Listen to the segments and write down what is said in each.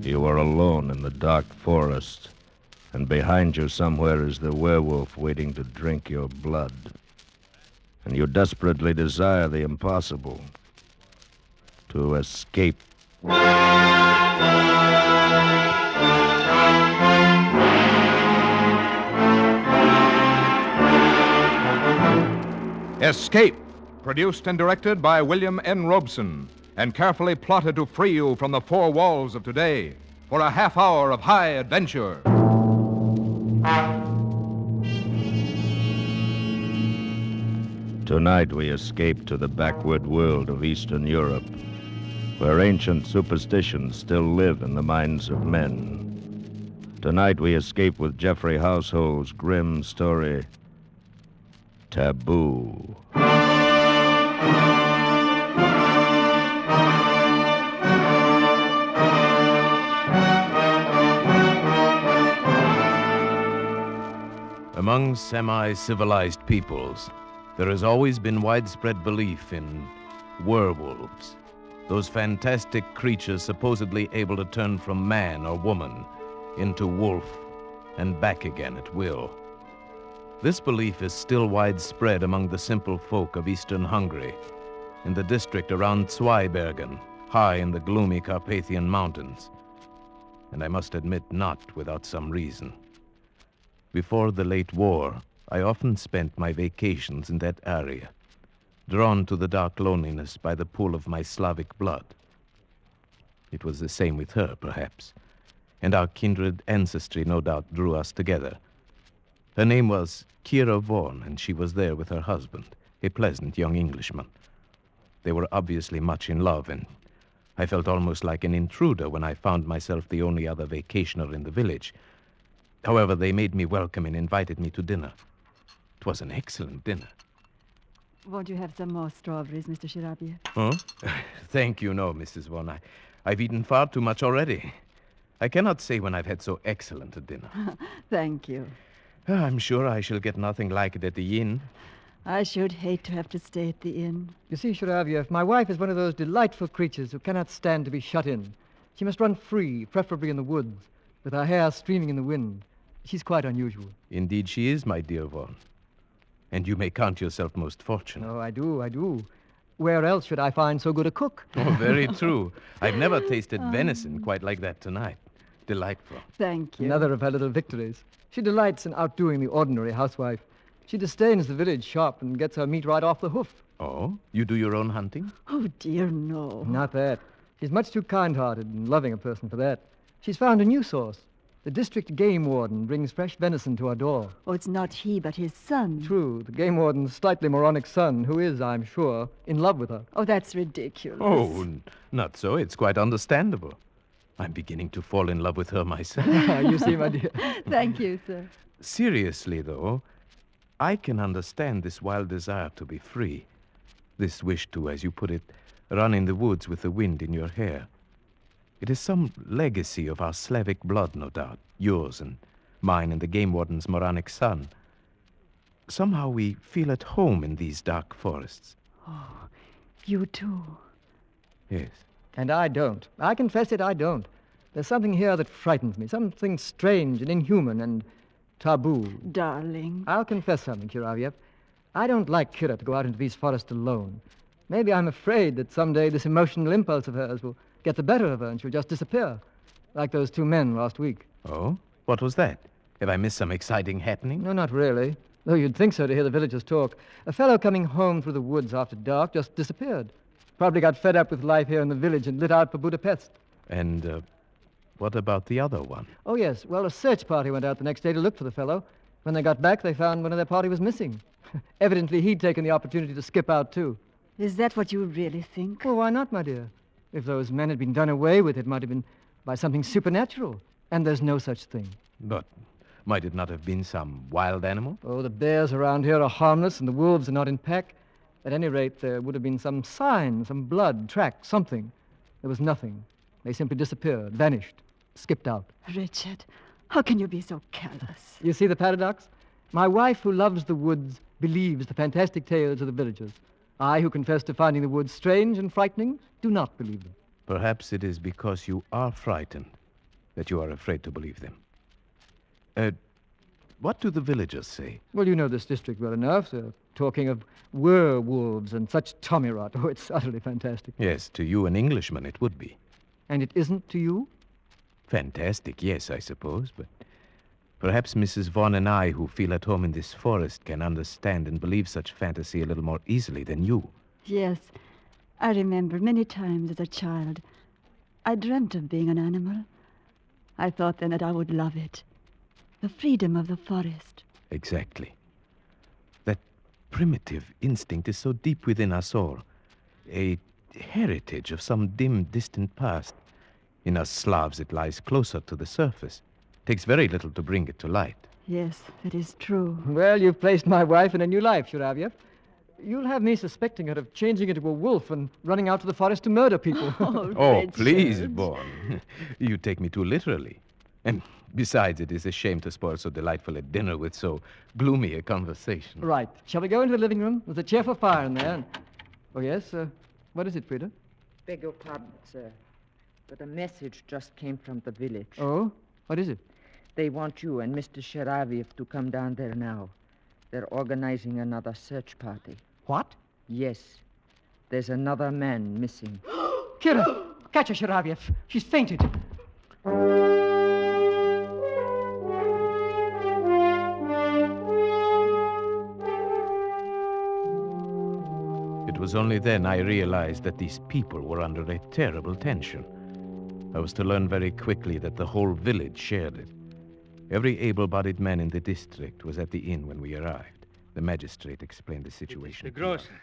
You are alone in the dark forest, and behind you somewhere is the werewolf waiting to drink your blood. And you desperately desire the impossible, to escape. Escape, produced and directed by William N. Robeson, and carefully plotted to free you from the four walls of today for a half hour of high adventure. Tonight we escape to the backward world of Eastern Europe, where ancient superstitions still live in the minds of men. Tonight we escape with Geoffrey Household's grim story, Taboo. Among semi-civilized peoples, there has always been widespread belief in werewolves, those fantastic creatures supposedly able to turn from man or woman into wolf and back again at will. This belief is still widespread among the simple folk of eastern Hungary, in the district around Zweibergen, high in the gloomy Carpathian Mountains, and I must admit not without some reason. Before the late war, I often spent my vacations in that area, drawn to the dark loneliness by the pull of my Slavic blood. It was the same with her, perhaps, and our kindred ancestry no doubt drew us together. Her name was Kira Vaughan, and she was there with her husband, a pleasant young Englishman. They were obviously much in love, and I felt almost like an intruder when I found myself the only other vacationer in the village. However, they made me welcome and invited me to dinner. It was an excellent dinner. Won't you have some more strawberries, Mr. Shirabiev? Huh? Thank you, no, Mrs. Vaughan. I've eaten far too much already. I cannot say when I've had so excellent a dinner. Thank you. I'm sure I shall get nothing like it at the inn. I should hate to have to stay at the inn. You see, Shirabiev, my wife is one of those delightful creatures who cannot stand to be shut in. She must run free, preferably in the woods, with her hair streaming in the wind. She's quite unusual. Indeed she is, my dear Vaughan. And you may count yourself most fortunate. Oh, I do. Where else should I find so good a cook? Oh, very true. I've never tasted venison quite like that tonight. Delightful. Thank you. Another of her little victories. She delights in outdoing the ordinary housewife. She disdains the village shop and gets her meat right off the hoof. Oh? You do your own hunting? Oh, dear, no. Not that. She's much too kind-hearted and loving a person for that. She's found a new source. The district game warden brings fresh venison to our door. Oh, it's not he, but his son. True, the game warden's slightly moronic son, who is, I'm sure, in love with her. Oh, that's ridiculous. Oh, not so. It's quite understandable. I'm beginning to fall in love with her myself. You see, my dear. Thank you, sir. Seriously, though, I can understand this wild desire to be free. This wish to, as you put it, run in the woods with the wind in your hair. It is some legacy of our Slavic blood, no doubt. Yours and mine and the game warden's moronic son. Somehow we feel at home in these dark forests. Oh, you too. Yes. And I don't. I confess it, I don't. There's something here that frightens me. Something strange and inhuman and taboo. Darling. I'll confess something, Shirabiev. I don't like Kira to go out into these forests alone. Maybe I'm afraid that someday this emotional impulse of hers will get the better of her and she'll just disappear. Like those two men last week. Oh? What was that? Have I missed some exciting happening? No, not really. Though you'd think so to hear the villagers talk. A fellow coming home through the woods after dark just disappeared. Probably got fed up with life here in the village and lit out for Budapest. And, what about the other one? Oh, yes. Well, a search party went out the next day to look for the fellow. When they got back, they found one of their party was missing. Evidently, he'd taken the opportunity to skip out, too. Is that what you really think? Well, why not, my dear? If those men had been done away with, it might have been by something supernatural. And there's no such thing. But might it not have been some wild animal? Oh, the bears around here are harmless and the wolves are not in pack. At any rate, there would have been some sign, some blood, track, something. There was nothing. They simply disappeared, vanished, skipped out. Richard, how can you be so callous? You see the paradox? My wife, who loves the woods, believes the fantastic tales of the villagers. I, who confess to finding the woods strange and frightening, do not believe them. Perhaps it is because you are frightened that you are afraid to believe them. What do the villagers say? Well, you know this district well enough. They're talking of werewolves and such tommy rot. Oh, it's utterly fantastic. Yes, to you, an Englishman, it would be. And it isn't to you? Fantastic, yes, I suppose, but perhaps Mrs. Vaughn and I, who feel at home in this forest, can understand and believe such fantasy a little more easily than you. Yes, I remember many times as a child, I dreamt of being an animal. I thought then that I would love it. The freedom of the forest. Exactly. That primitive instinct is so deep within us all. A heritage of some dim, distant past. In us Slavs, it lies closer to the surface. Takes very little to bring it to light. Yes, that is true. Well, you've placed my wife in a new life, Shiravyev. You'll have me suspecting her of changing into a wolf and running out to the forest to murder people. Oh, please, Vaughn. You take me too literally. And besides, it is a shame to spoil so delightful a dinner with so gloomy a conversation. Right. Shall we go into the living room? There's a cheerful fire in there. Oh, yes? What is it, Frida? Beg your pardon, sir, but a message just came from the village. Oh? What is it? They want you and Mr. Shiravyev to come down there now. They're organizing another search party. What? Yes. There's another man missing. Kira! Catch her, Shiravyev. She's fainted. It was only then I realized that these people were under a terrible tension. I was to learn very quickly that the whole village shared it. Every able-bodied man in the district was at the inn when we arrived. The magistrate explained the situation. The grocer.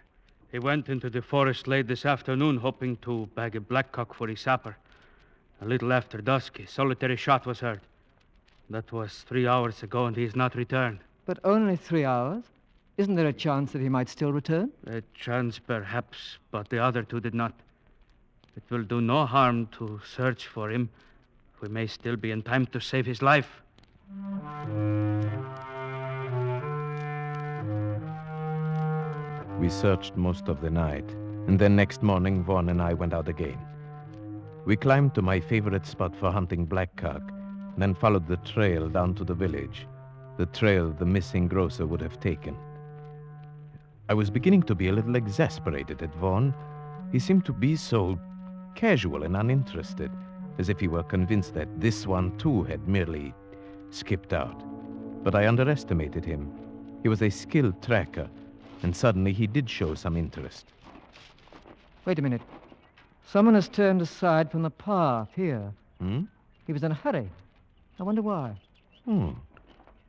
He went into the forest late this afternoon hoping to bag a blackcock for his supper. A little after dusk, a solitary shot was heard. That was 3 hours ago, and he has not returned. But only 3 hours? Isn't there a chance that he might still return? A chance, perhaps, but the other two did not. It will do no harm to search for him. We may still be in time to save his life. We searched most of the night, and then next morning, Vaughn and I went out again. We climbed to my favorite spot for hunting blackcock, and then followed the trail down to the village, the trail the missing grocer would have taken. I was beginning to be a little exasperated at Vaughn. He seemed to be so casual and uninterested, as if he were convinced that this one, too, had merely skipped out. But I underestimated him. He was a skilled tracker, and suddenly he did show some interest. Wait a minute. Someone has turned aside from the path here. Hmm? He was in a hurry. I wonder why.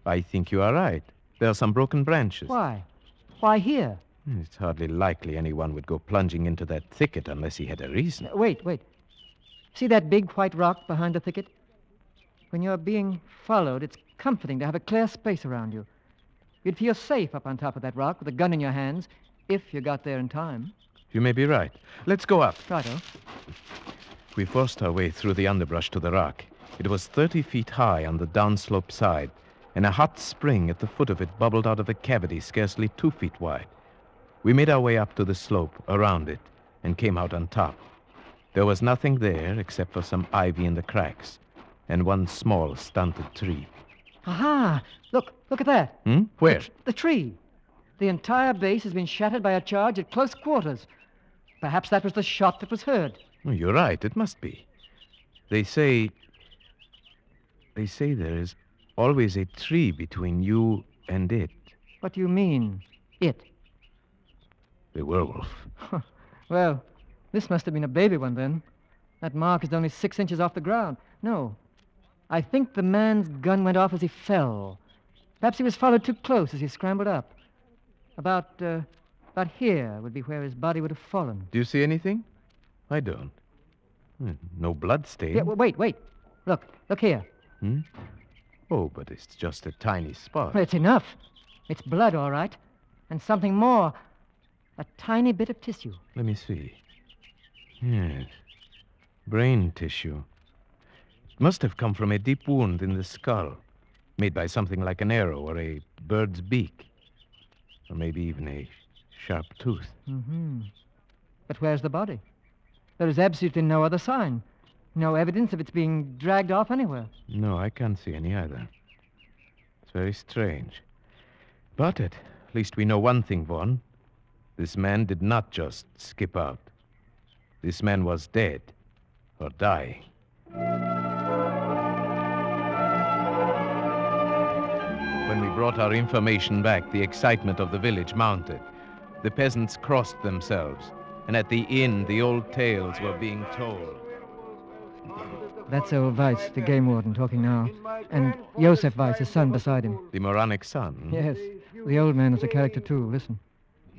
I think you are right. There are some broken branches. Why? Why here? It's hardly likely anyone would go plunging into that thicket unless he had a reason. Wait. See that big white rock behind the thicket? When you're being followed, it's comforting to have a clear space around you. You'd feel safe up on top of that rock with a gun in your hands, if you got there in time. You may be right. Let's go up. Righto. We forced our way through the underbrush to the rock. It was 30 feet high on the downslope side, and a hot spring at the foot of it bubbled out of a cavity scarcely 2 feet wide. We made our way up to the slope, around it, and came out on top. There was nothing there except for some ivy in the cracks, and one small, stunted tree. Aha! Look at that. Where? The tree. The entire base has been shattered by a charge at close quarters. Perhaps that was the shot that was heard. Oh, you're right, it must be. They say there is always a tree between you and it. What do you mean, it? The werewolf. Well, this must have been a baby one then. That mark is only 6 inches off the ground. No. I think the man's gun went off as he fell. Perhaps he was followed too close as he scrambled up. About here would be where his body would have fallen. Do you see anything? I don't. No blood stain. Yeah, wait. Look here. Oh, but it's just a tiny spot. Well, it's enough. It's blood, all right. And something more. A tiny bit of tissue. Let me see. Yes. Brain tissue. It must have come from a deep wound in the skull. made by something like an arrow or a bird's beak, or maybe even a sharp tooth. Mm-hmm. But where's the body? There is absolutely no other sign. No evidence of its being dragged off anywhere. No, I can't see any either. It's very strange. But at least we know one thing, Vaughn. This man did not just skip out. This man was dead or dying. When we brought our information back, the excitement of the village mounted. The peasants crossed themselves, and at the inn, the old tales were being told. That's old Weiss, the game warden, talking now. And Joseph Weiss, his son, beside him. The moronic son? Yes. The old man is a character, too. Listen.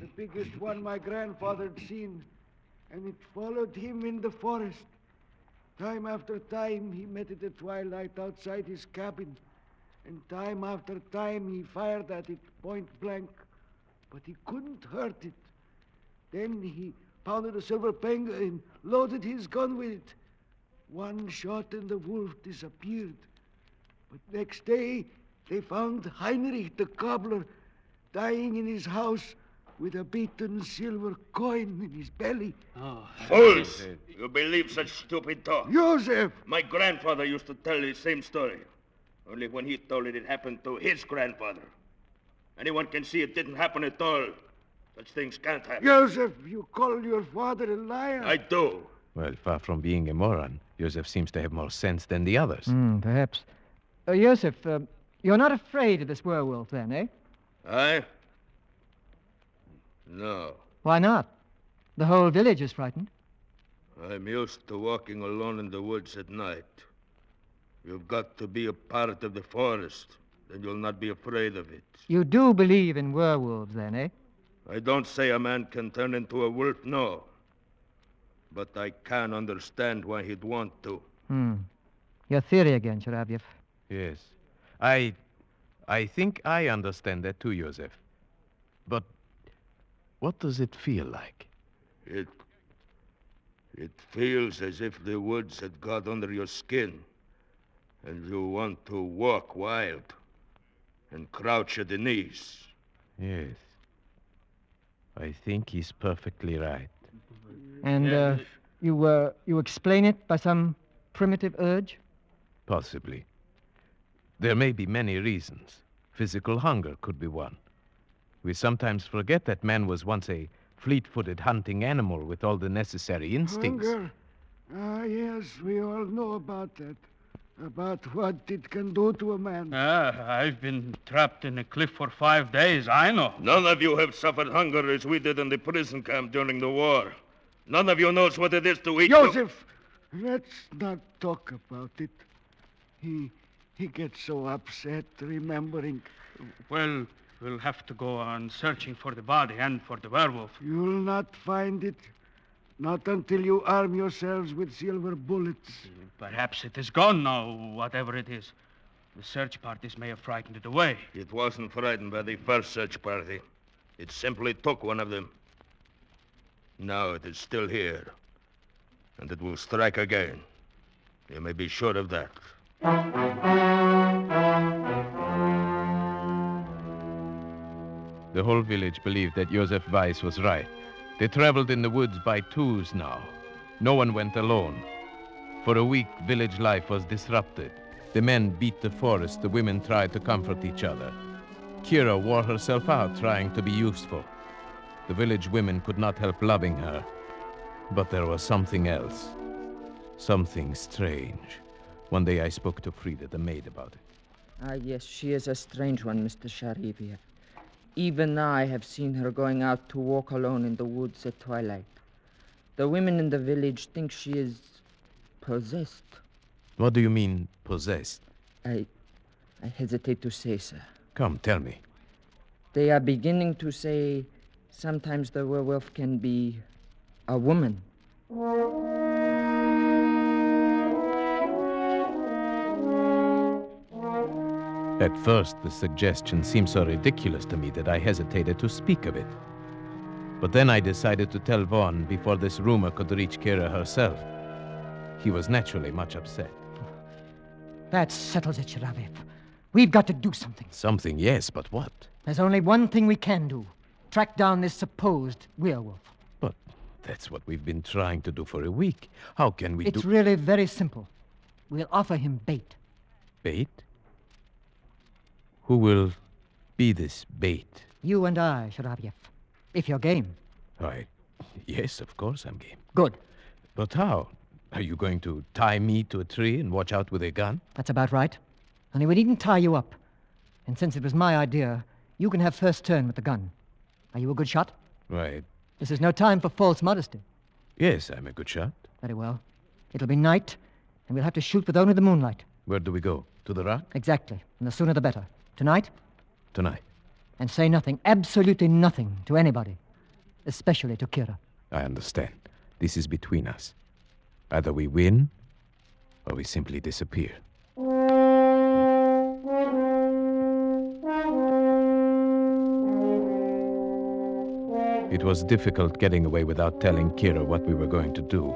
The biggest one my grandfather had seen, and it followed him in the forest. Time after time, he met it at twilight outside his cabin, and time after time, he fired at it point blank, but he couldn't hurt it. Then he pounded a silver penga and loaded his gun with it. One shot and the wolf disappeared. But next day, they found Heinrich the cobbler dying in his house with a beaten silver coin in his belly. Fools! You believe such stupid talk? Joseph! My grandfather used to tell the same story. Only when he told it happened to his grandfather. Anyone can see it didn't happen at all. Such things can't happen. Joseph, you call your father a liar? I do. Well, far from being a moron, Joseph seems to have more sense than the others. Perhaps. Joseph, you're not afraid of this werewolf, then, eh? I? No. Why not? The whole village is frightened. I'm used to walking alone in the woods at night. You've got to be a part of the forest, then you'll not be afraid of it. You do believe in werewolves, then, eh? I don't say a man can turn into a wolf, no. But I can understand why he'd want to. Your theory again, Sharavyev. Yes. I think I understand that too, Joseph. But what does it feel like? It feels as if the woods had got under your skin, and you want to walk wild and crouch at the knees. Yes. I think he's perfectly right. And you explain it by some primitive urge? Possibly. There may be many reasons. Physical hunger could be one. We sometimes forget that man was once a fleet-footed hunting animal with all the necessary instincts. Hunger? Yes, we all know about that. About what it can do to a man. I've been trapped in a cliff for 5 days, I know. None of you have suffered hunger as we did in the prison camp during the war. None of you knows what it is to eat. Joseph, let's not talk about it. He gets so upset remembering. Well, we'll have to go on searching for the body and for the werewolf. You'll not find it. Not until you arm yourselves with silver bullets. Perhaps it is gone now, whatever it is. The search parties may have frightened it away. It wasn't frightened by the first search party. It simply took one of them. Now it is still here. And it will strike again. You may be sure of that. The whole village believed that Joseph Weiss was right. They traveled in the woods by twos now. No one went alone. For a week, village life was disrupted. The men beat the forest, the women tried to comfort each other. Kira wore herself out trying to be useful. The village women could not help loving her. But there was something else. Something strange. One day I spoke to Frida, the maid, about it. Yes, she is a strange one, Mr. Sharavyev. Even I have seen her going out to walk alone in the woods at twilight. The women in the village think she is possessed. What do you mean, possessed? I hesitate to say, sir. Come, tell me. They are beginning to say sometimes the werewolf can be a woman. At first, the suggestion seemed so ridiculous to me that I hesitated to speak of it. But then I decided to tell Vaughn before this rumor could reach Kira herself. He was naturally much upset. That settles it, Sharavyev. We've got to do something. Something, yes, but what? There's only one thing we can do. Track down this supposed werewolf. But that's what we've been trying to do for a week. How can we It's really very simple. We'll offer him bait. Bait? Who will be this bait? You and I, Sharavyev. If you're game. Why, yes, of course I'm game. Good. But how? Are you going to tie me to a tree and watch out with a gun? That's about right. Only we needn't tie you up. And since it was my idea, you can have first turn with the gun. Are you a good shot? Right. This is no time for false modesty. Yes, I'm a good shot. Very well. It'll be night, and we'll have to shoot with only the moonlight. Where do we go? To the rock? Exactly. And the sooner the better. Tonight? Tonight. And say nothing, absolutely nothing, to anybody. Especially to Kira. I understand. This is between us. Either we win, or we simply disappear. It was difficult getting away without telling Kira what we were going to do.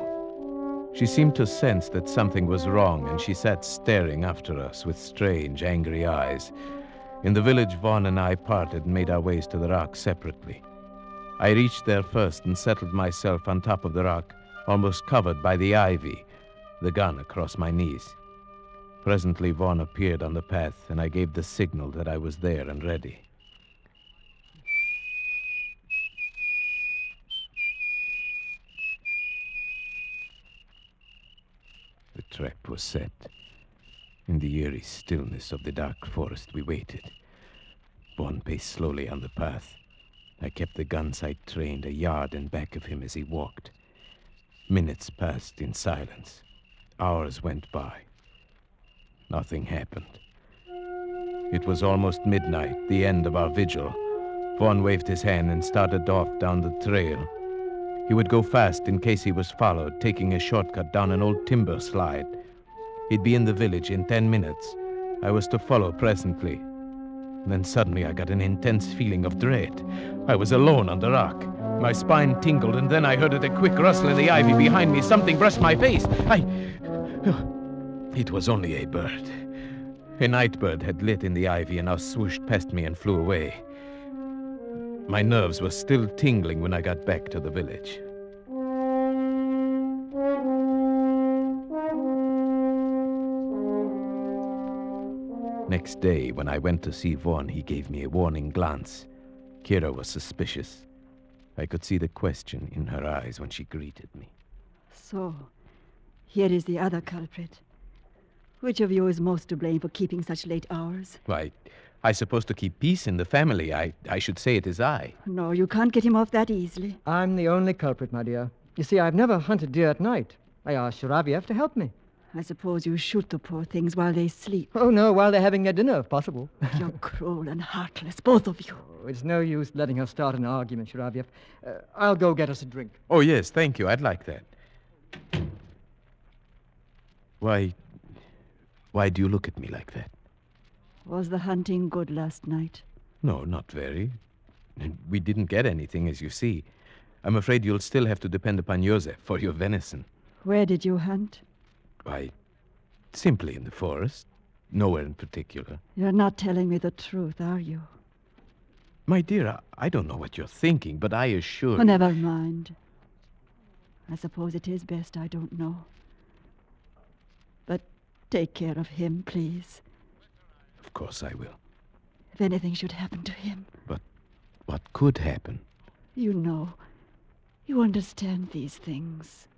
She seemed to sense that something was wrong, and she sat staring after us with strange, angry eyes. In the village, Vaughn and I parted and made our ways to the rock separately. I reached there first and settled myself on top of the rock, almost covered by the ivy, the gun across my knees. Presently, Vaughn appeared on the path, and I gave the signal that I was there and ready. The trap was set. In the eerie stillness of the dark forest, we waited. Vaughn paced slowly on the path. I kept the gun sight trained a yard in back of him as he walked. Minutes passed in silence. Hours went by. Nothing happened. It was almost midnight, the end of our vigil. Vaughn waved his hand and started off down the trail. He would go fast in case he was followed, taking a shortcut down an old timber slide. He'd be in the village in 10 minutes. I was to follow presently. Then suddenly I got an intense feeling of dread. I was alone on the rock. My spine tingled, and then I heard a quick rustle in the ivy behind me. Something brushed my face. It was only a bird. A night bird had lit in the ivy and now swooshed past me and flew away. My nerves were still tingling when I got back to the village. Next day, when I went to see Vaughn, he gave me a warning glance. Kira was suspicious. I could see the question in her eyes when she greeted me. So, here is the other culprit. Which of you is most to blame for keeping such late hours? Why, I suppose to keep peace in the family. I should say it is I. No, you can't get him off that easily. I'm the only culprit, my dear. You see, I've never hunted deer at night. I asked Sharavyev to help me. I suppose you shoot the poor things while they sleep. Oh, no, while they're having their dinner, if possible. You're cruel and heartless, both of you. Oh, it's no use letting her start an argument, Sharavyev. I'll go get us a drink. Oh, yes, thank you. I'd like that. Why do you look at me like that? Was the hunting good last night? No, not very. We didn't get anything, as you see. I'm afraid you'll still have to depend upon Joseph for your venison. Where did you hunt? Why, simply in the forest. Nowhere in particular. You're not telling me the truth, are you? My dear, I don't know what you're thinking, but I assure you... Oh, never mind. I suppose it is best I don't know. But take care of him, please. Of course I will. If anything should happen to him. But what could happen? You know. You understand these things.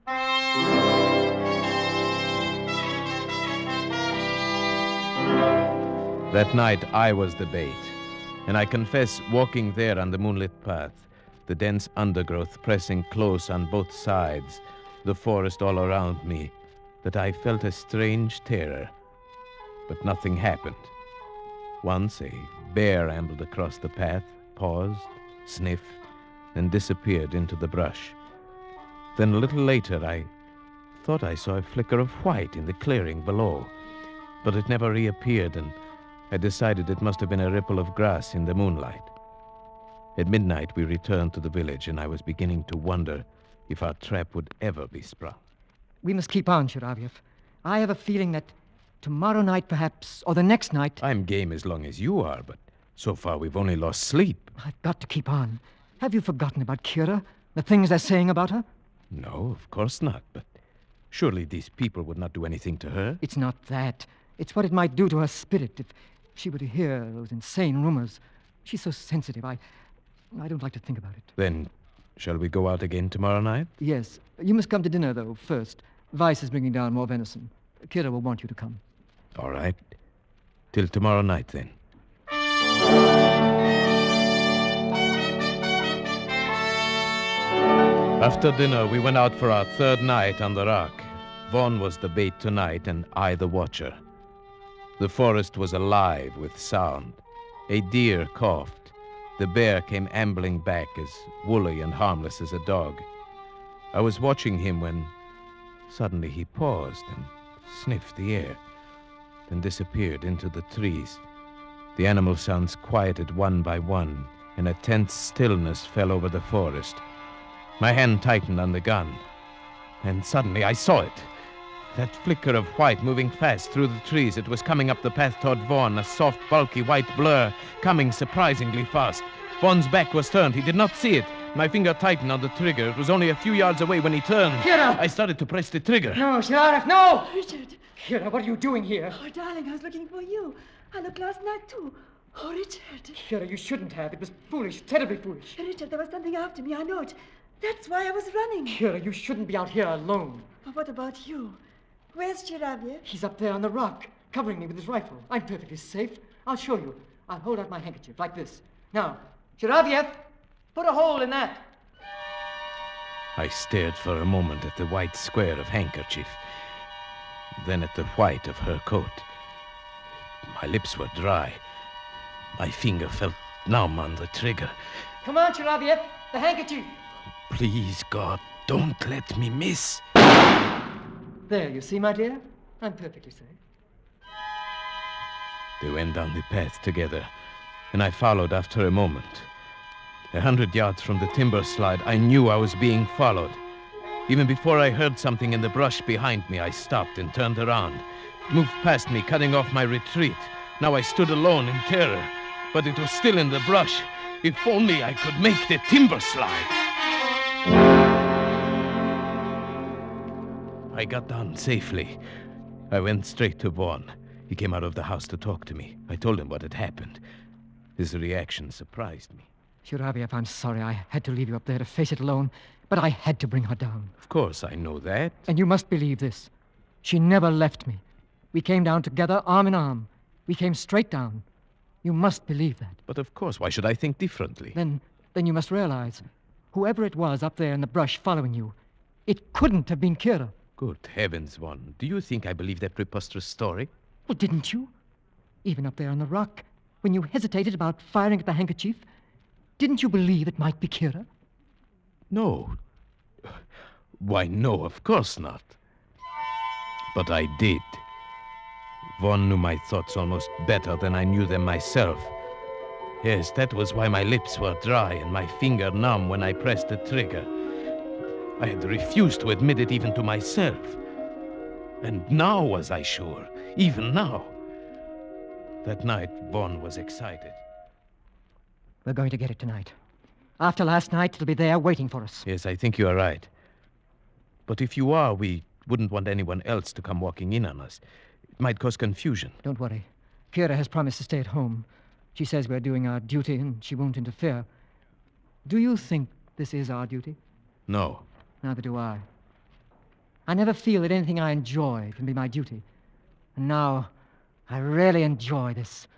That night, I was the bait. And I confess, walking there on the moonlit path, the dense undergrowth pressing close on both sides, the forest all around me, that I felt a strange terror. But nothing happened. Once a bear ambled across the path, paused, sniffed, and disappeared into the brush. Then a little later, I thought I saw a flicker of white in the clearing below, but it never reappeared, and I decided it must have been a ripple of grass in the moonlight. At midnight, we returned to the village, and I was beginning to wonder if our trap would ever be sprung. We must keep on, Sharavyev. I have a feeling that Tomorrow night, perhaps, or the next night. I'm game as long as you are, but so far we've only lost sleep. I've got to keep on. Have you forgotten about Kira? The things they're saying about her? No, of course not, but surely these people would not do anything to her. It's not that. It's what it might do to her spirit if she were to hear those insane rumors. She's so sensitive. I don't like to think about it. Then, shall we go out again tomorrow night? Yes. You must come to dinner, though, first. Vice is bringing down more venison. Kira will want you to come. All right. Till tomorrow night, then. After dinner, we went out for our third night on the rock. Vaughn was the bait tonight, and I the watcher. The forest was alive with sound. A deer coughed. The bear came ambling back, as woolly and harmless as a dog. I was watching him when suddenly he paused and sniffed the air, then disappeared into the trees. The animal sounds quieted one by one, and a tense stillness fell over the forest. My hand tightened on the gun, and suddenly I saw it. That flicker of white moving fast through the trees. It was coming up the path toward Vaughn, a soft, bulky white blur, coming surprisingly fast. Vaughn's back was turned. He did not see it. My finger tightened on the trigger. It was only a few yards away when he turned. Kira! I started to press the trigger. No, Sheriff, no! Richard! Kira, what are you doing here? Oh, darling, I was looking for you. I looked last night, too. Oh, Richard. Kira, you shouldn't have. It was foolish, terribly foolish. Richard, there was something after me, I know it. That's why I was running. Kira, you shouldn't be out here alone. But what about you? Where's Chiravia? He's up there on the rock, covering me with his rifle. I'm perfectly safe. I'll show you. I'll hold out my handkerchief like this. Now, Chiraviev, put a hole in that. I stared for a moment at the white square of handkerchief, then at the white of her coat. My lips were dry. My finger felt numb on the trigger. Come on, Chiraviev, the handkerchief. Please, God, don't let me miss. There, you see, my dear? I'm perfectly safe. They went down the path together, and I followed after a moment. 100 yards from the timber slide, I knew I was being followed. Even before I heard something in the brush behind me, I stopped and turned around. It moved past me, cutting off my retreat. Now I stood alone in terror, but it was still in the brush. If only I could make the timber slide. I got down safely. I went straight to Vaughn. He came out of the house to talk to me. I told him what had happened. His reaction surprised me. Chiraviev, I'm sorry I had to leave you up there to face it alone, but I had to bring her down. Of course, I know that. And you must believe this. She never left me. We came down together, arm in arm. We came straight down. You must believe that. But of course, why should I think differently? Then you must realize, whoever it was up there in the brush following you, it couldn't have been Kira. Good heavens, Vaughn. Do you think I believe that preposterous story? Well, didn't you? Even up there on the rock, when you hesitated about firing at the handkerchief, didn't you believe it might be Kira? No. Why, no, of course not. But I did. Vaughn knew my thoughts almost better than I knew them myself. Yes, that was why my lips were dry and my finger numb when I pressed the trigger. I had refused to admit it even to myself. And now was I sure, even now. That night, Vaughn was excited. We're going to get it tonight. After last night, it'll be there waiting for us. Yes, I think you are right. But if you are, we wouldn't want anyone else to come walking in on us. It might cause confusion. Don't worry. Kira has promised to stay at home. She says we're doing our duty and she won't interfere. Do you think this is our duty? No. Neither do I. I never feel that anything I enjoy can be my duty. And now, I really enjoy this.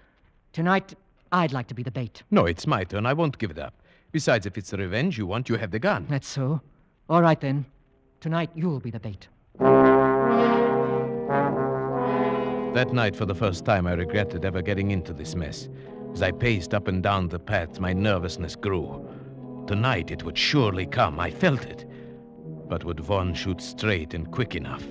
Tonight, I'd like to be the bait. No, it's my turn. I won't give it up. Besides, if it's the revenge you want, you have the gun. That's so. All right, then. Tonight, you'll be the bait. That night, for the first time, I regretted ever getting into this mess. As I paced up and down the path, my nervousness grew. Tonight, it would surely come. I felt it. But would Vaughn shoot straight and quick enough?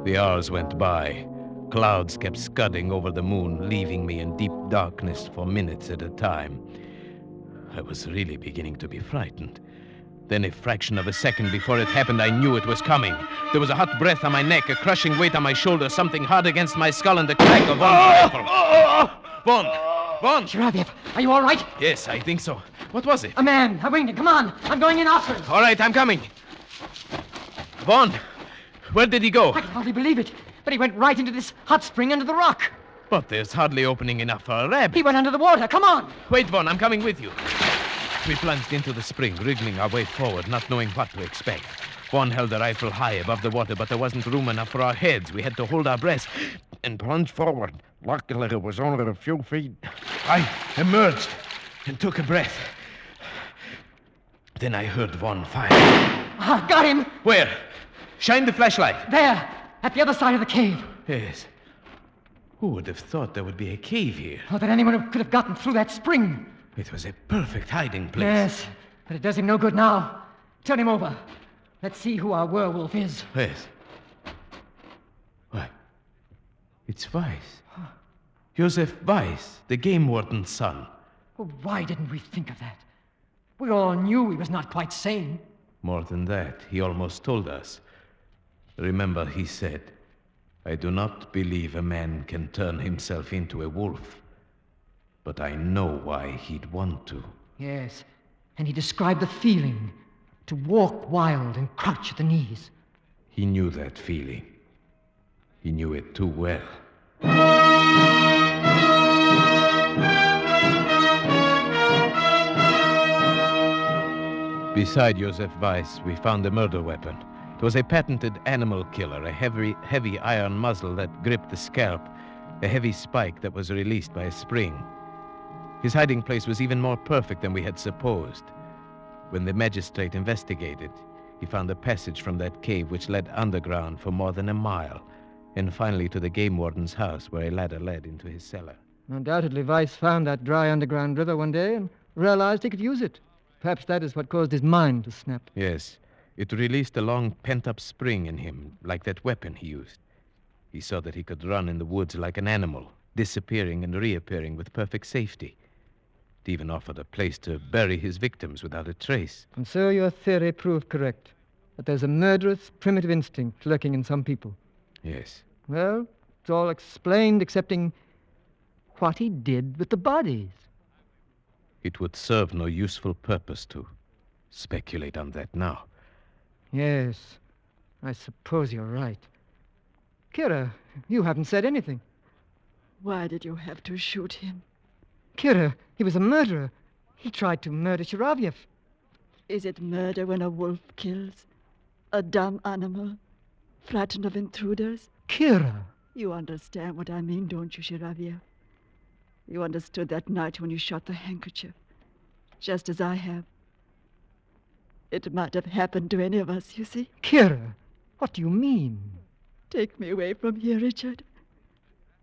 The hours went by. Clouds kept scudding over the moon, leaving me in deep darkness for minutes at a time. I was really beginning to be frightened. Then a fraction of a second before it happened, I knew it was coming. There was a hot breath on my neck, a crushing weight on my shoulder, something hard against my skull, and the crack of Von's rifle. Von! Shiravyev, are you all right? Yes, I think so. What was it? A man, a winged. Come on. I'm going in after him. All right, I'm coming. Von, where did he go? I can hardly believe it. But he went right into this hot spring under the rock. But there's hardly opening enough for a rabbit. He went under the water. Come on. Wait, Von, I'm coming with you. We plunged into the spring, wriggling our way forward, not knowing what to expect. Von held the rifle high above the water, but there wasn't room enough for our heads. We had to hold our breath and plunge forward. Luckily, it was only a few feet. I emerged and took a breath. Then I heard Von fire. Ah, got him. Where? Shine the flashlight. There, at the other side of the cave. Yes. Who would have thought there would be a cave here? Or that anyone could have gotten through that spring. It was a perfect hiding place. Yes, but it does him no good now. Turn him over. Let's see who our werewolf is. Yes. Why? It's Weiss. Joseph Weiss, the game warden's son. Oh, why didn't we think of that? We all knew he was not quite sane. More than that, he almost told us. Remember, he said, I do not believe a man can turn himself into a wolf. But I know why he'd want to. Yes, and he described the feeling to walk wild and crouch at the knees. He knew that feeling. He knew it too well. Beside Joseph Weiss, we found a murder weapon. It was a patented animal killer, a heavy iron muzzle that gripped the scalp, a heavy spike that was released by a spring. His hiding place was even more perfect than we had supposed. When the magistrate investigated, he found a passage from that cave which led underground for more than a mile, and finally to the game warden's house, where a ladder led into his cellar. Undoubtedly, Weiss found that dry underground river one day and realized he could use it. Perhaps that is what caused his mind to snap. Yes, it released a long pent-up spring in him, like that weapon he used. He saw that he could run in the woods like an animal, disappearing and reappearing with perfect safety. It even offered a place to bury his victims without a trace. And so your theory proved correct, that there's a murderous, primitive instinct lurking in some people. Yes. Well, it's all explained excepting what he did with the bodies. It would serve no useful purpose to speculate on that now. Yes, I suppose you're right. Kira, you haven't said anything. Why did you have to shoot him? Kira, he was a murderer. He tried to murder Shiravyev. Is it murder when a wolf kills? A dumb animal? Frightened of intruders? Kira! You understand what I mean, don't you, Shiravyev? You understood that night when you shot the handkerchief, just as I have. It might have happened to any of us, you see. Kira, what do you mean? Take me away from here, Richard.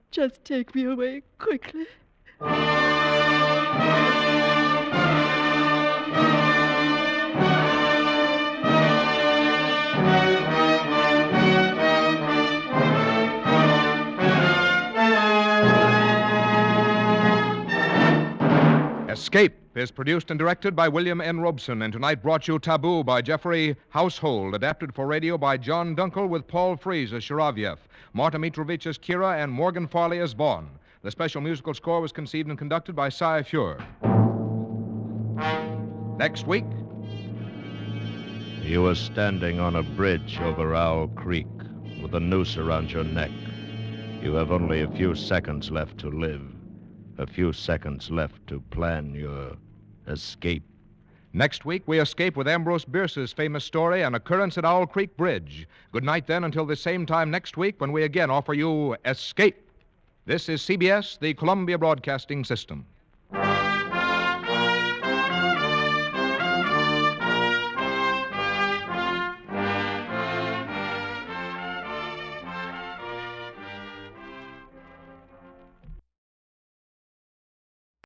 Just take me away quickly. Escape is produced and directed by William N. Robeson, and tonight brought you Taboo by Jeffrey Household, adapted for radio by John Dunkel with Paul Frees as Shiravyev, Marta Mitrovich as Kira, and Morgan Farley as Vaughn. The special musical score was conceived and conducted by Cy Fure. Next week... You were standing on a bridge over Owl Creek with a noose around your neck. You have only a few seconds left to live. A few seconds left to plan your escape. Next week, we escape with Ambrose Bierce's famous story, An Occurrence at Owl Creek Bridge. Good night, then, until the same time next week when we again offer you Escape. This is CBS, the Columbia Broadcasting System.